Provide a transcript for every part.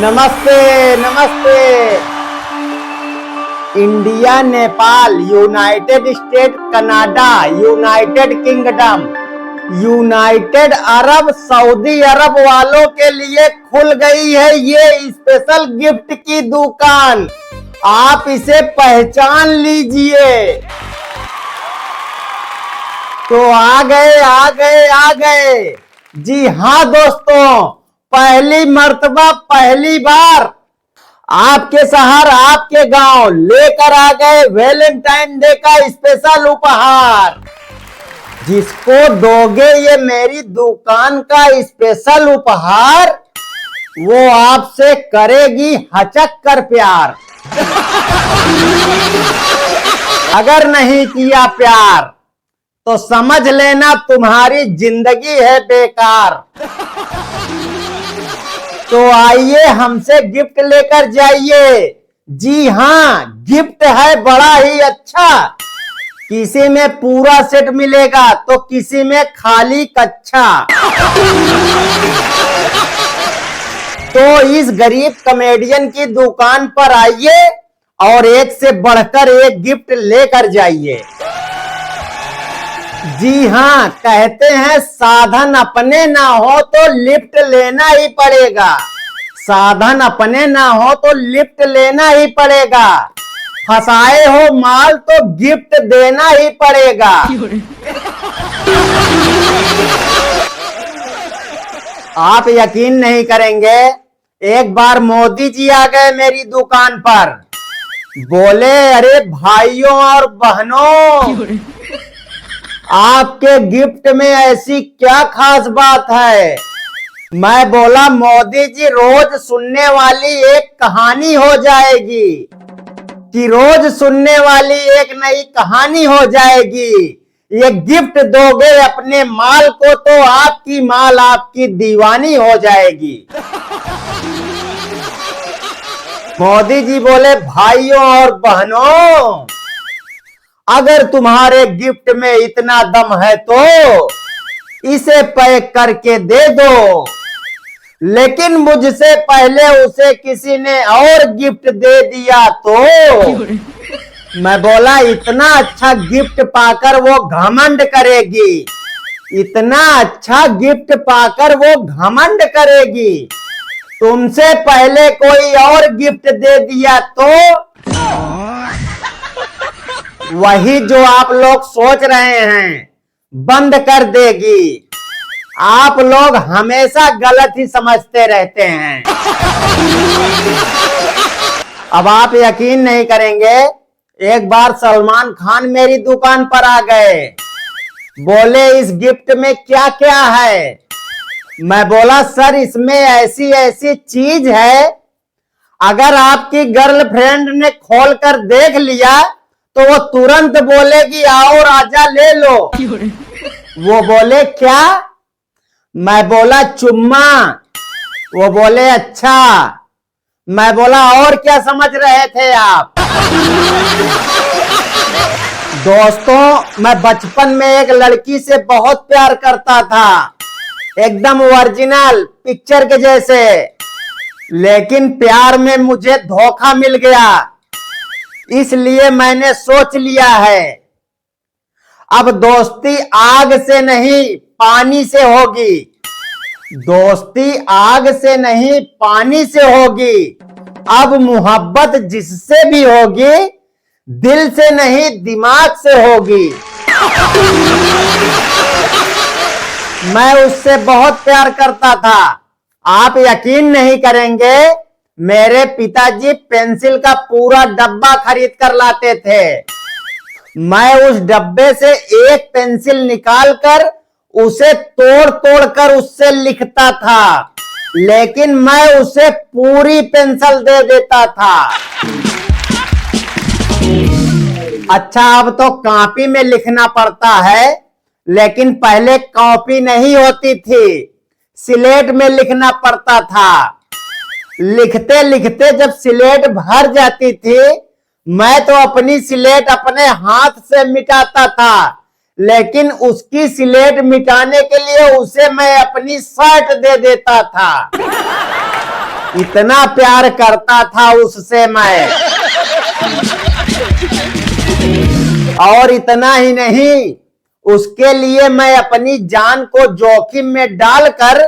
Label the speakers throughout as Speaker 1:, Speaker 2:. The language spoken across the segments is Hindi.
Speaker 1: नमस्ते नमस्ते। India, Nepal, United State, Canada, United Kingdom, United Arab, Saudi Arab वालों के लिए खुल गई है ये स्पेशल गिफ्ट की दुकान। आप इसे पहचान लीजिए। तो आ गए। जी हाँ दोस्तों, पहली मर्तबा पहली बार आपके शहर आपके गांव लेकर आ गए वैलेंटाइन डे का स्पेशल उपहार। जिसको दोगे ये मेरी दुकान का स्पेशल उपहार, वो आपसे करेगी हचक कर प्यार। अगर नहीं किया प्यार तो समझ लेना तुम्हारी जिंदगी है बेकार। तो आइए हमसे गिफ्ट लेकर जाइए। जी हाँ, गिफ्ट है बड़ा ही अच्छा। किसी में पूरा सेट मिलेगा तो किसी में खाली कच्चा। तो इस गरीब कॉमेडियन की दुकान पर आइए और एक से बढ़कर एक गिफ्ट लेकर जाइए। जी हाँ, कहते हैं साधन अपने ना हो तो लिफ्ट लेना ही पड़ेगा। साधन अपने ना हो तो लिफ्ट लेना ही पड़ेगा। फंसाए हो माल तो गिफ्ट देना ही पड़ेगा। आप यकीन नहीं करेंगे, एक बार मोदी जी आ गए मेरी दुकान पर। बोले, अरे भाइयों और बहनों, आपके गिफ्ट में ऐसी क्या खास बात है? मैं बोला, मोदी जी रोज सुनने वाली एक कहानी हो जाएगी, कि रोज सुनने वाली एक नई कहानी हो जाएगी। ये गिफ्ट दोगे अपने माल को तो आपकी माल आपकी दीवानी हो जाएगी। मोदी जी बोले, भाइयों और बहनों, अगर तुम्हारे गिफ्ट में इतना दम है तो इसे पैक करके दे दो। लेकिन मुझसे पहले उसे किसी ने और गिफ्ट दे दिया तो मैं बोला, इतना अच्छा गिफ्ट पाकर वो घमंड करेगी। इतना अच्छा गिफ्ट पाकर वो घमंड करेगी। तुमसे पहले कोई और गिफ्ट दे दिया तो वही जो आप लोग सोच रहे हैं बंद कर देगी। आप लोग हमेशा गलत ही समझते रहते हैं। अब आप यकीन नहीं करेंगे, एक बार सलमान खान मेरी दुकान पर आ गए। बोले, इस गिफ्ट में क्या क्या है? मैं बोला, सर इसमें ऐसी ऐसी चीज है, अगर आपकी गर्लफ्रेंड ने खोलकर देख लिया तो वो तुरंत बोलेगी, आओ राजा ले लो। वो बोले, क्या? मैं बोला, चुम्मा। वो बोले, अच्छा। मैं बोला, और क्या समझ रहे थे आप? दोस्तों, मैं बचपन में एक लड़की से बहुत प्यार करता था, एकदम ओरिजिनल पिक्चर के जैसे। लेकिन प्यार में मुझे धोखा मिल गया, इसलिए मैंने सोच लिया है, अब दोस्ती आग से नहीं पानी से होगी। दोस्ती आग से नहीं पानी से होगी। अब मोहब्बत जिससे भी होगी, दिल से नहीं दिमाग से होगी। मैं उससे बहुत प्यार करता था। आप यकीन नहीं करेंगे, मेरे पिताजी पेंसिल का पूरा डब्बा खरीद कर लाते थे। मैं उस डब्बे से एक पेंसिल निकालकर उसे तोड़ तोड़ कर उससे लिखता था, लेकिन मैं उसे पूरी पेंसिल दे देता था। अच्छा, अब तो कॉपी में लिखना पड़ता है, लेकिन पहले कॉपी नहीं होती थी, स्लेट में लिखना पड़ता था। लिखते लिखते जब स्लेट भर जाती थी, मैं तो अपनी स्लेट अपने हाथ से मिटाता था, लेकिन उसकी स्लेट मिटाने के लिए उसे मैं अपनी शर्ट दे देता था। इतना प्यार करता था उससे मैं। और इतना ही नहीं, उसके लिए मैं अपनी जान को जोखिम में डालकर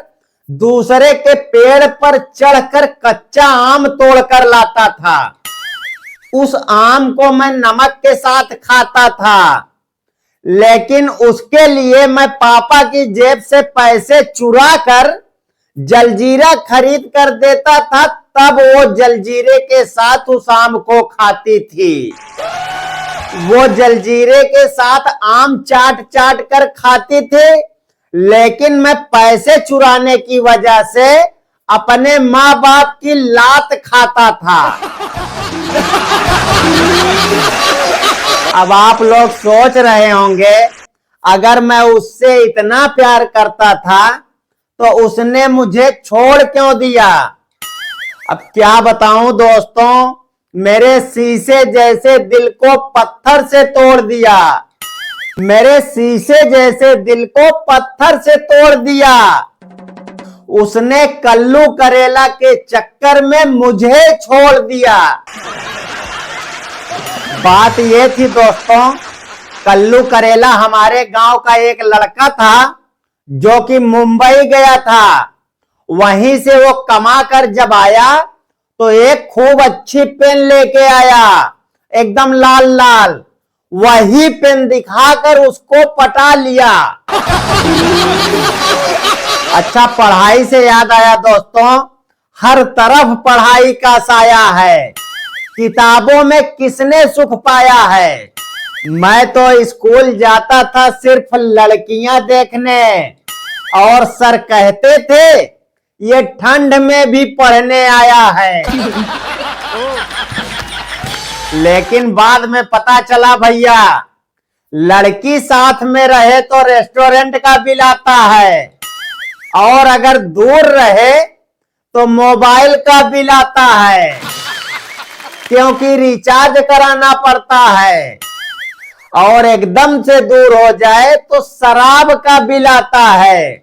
Speaker 1: दूसरे के पेड़ पर चढ़कर कच्चा आम तोड़कर लाता था। उस आम को मैं नमक के साथ खाता था, लेकिन उसके लिए मैं पापा की जेब से पैसे चुरा कर जलजीरा खरीद कर देता था, तब वो जलजीरे के साथ उस आम को खाती थी। वो जलजीरे के साथ आम चाट चाट कर खाती थी, लेकिन मैं पैसे चुराने की वजह से अपने माँ बाप की लात खाता था। अब आप लोग सोच रहे होंगे, अगर मैं उससे इतना प्यार करता था तो उसने मुझे छोड़ क्यों दिया। अब क्या बताऊं दोस्तों, मेरे शीशे जैसे दिल को पत्थर से तोड़ दिया। मेरे शीशे जैसे दिल को पत्थर से तोड़ दिया। उसने कल्लू करेला के चक्कर में मुझे छोड़ दिया। बात ये थी दोस्तों, कल्लू करेला हमारे गांव का एक लड़का था जो कि मुंबई गया था। वहीं से वो कमा कर जब आया तो एक खूब अच्छी पेन लेके आया, एकदम लाल लाल। वही पेन दिखाकर उसको पटा लिया। अच्छा, पढ़ाई से याद आया दोस्तों, हर तरफ पढ़ाई का साया है। किताबों में किसने सुख पाया है। मैं तो स्कूल जाता था सिर्फ लड़कियां देखने, और सर कहते थे ये ठंड में भी पढ़ने आया है। लेकिन बाद में पता चला भैया, लड़की साथ में रहे तो रेस्टोरेंट का बिल आता है, और अगर दूर रहे तो मोबाइल का बिल आता है, क्योंकि रिचार्ज कराना पड़ता है। और एकदम से दूर हो जाए तो शराब का बिल आता है।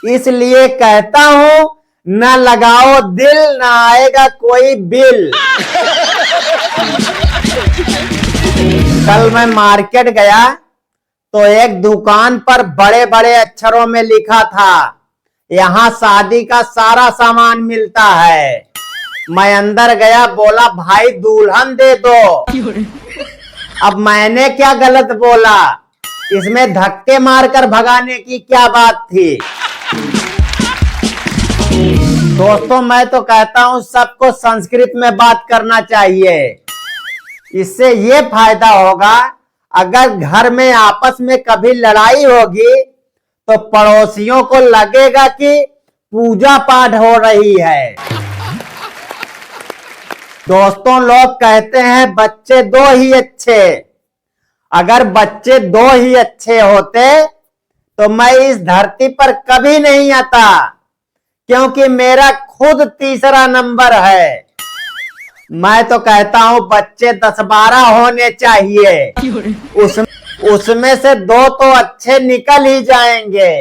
Speaker 1: इसलिए कहता हूं, न लगाओ दिल, न आएगा कोई बिल। कल मैं मार्केट गया तो एक दुकान पर बड़े बड़े अक्षरों में लिखा था, यहाँ शादी का सारा सामान मिलता है। मैं अंदर गया, बोला भाई दुल्हन दे दो। अब मैंने क्या गलत बोला, इसमें धक्के मारकर भगाने की क्या बात थी। दोस्तों, मैं तो कहता हूं सबको संस्कृत में बात करना चाहिए। इससे ये फायदा होगा, अगर घर में आपस में कभी लड़ाई होगी तो पड़ोसियों को लगेगा कि पूजा पाठ हो रही है। दोस्तों, लोग कहते हैं बच्चे दो ही अच्छे। अगर बच्चे दो ही अच्छे होते तो मैं इस धरती पर कभी नहीं आता, क्योंकि मेरा खुद तीसरा नंबर है। मैं तो कहता हूं बच्चे 10-12 होने चाहिए, उसमें से 2 तो अच्छे निकल ही जाएंगे।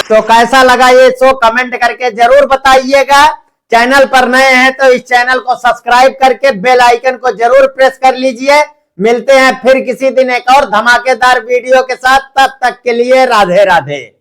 Speaker 1: तो कैसा लगा ये शो कमेंट करके जरूर बताइएगा। चैनल पर नए हैं तो इस चैनल को सब्सक्राइब करके बेल आइकन को जरूर प्रेस कर लीजिए। मिलते हैं फिर किसी दिन एक और धमाकेदार वीडियो के साथ, तब तक के लिए राधे राधे।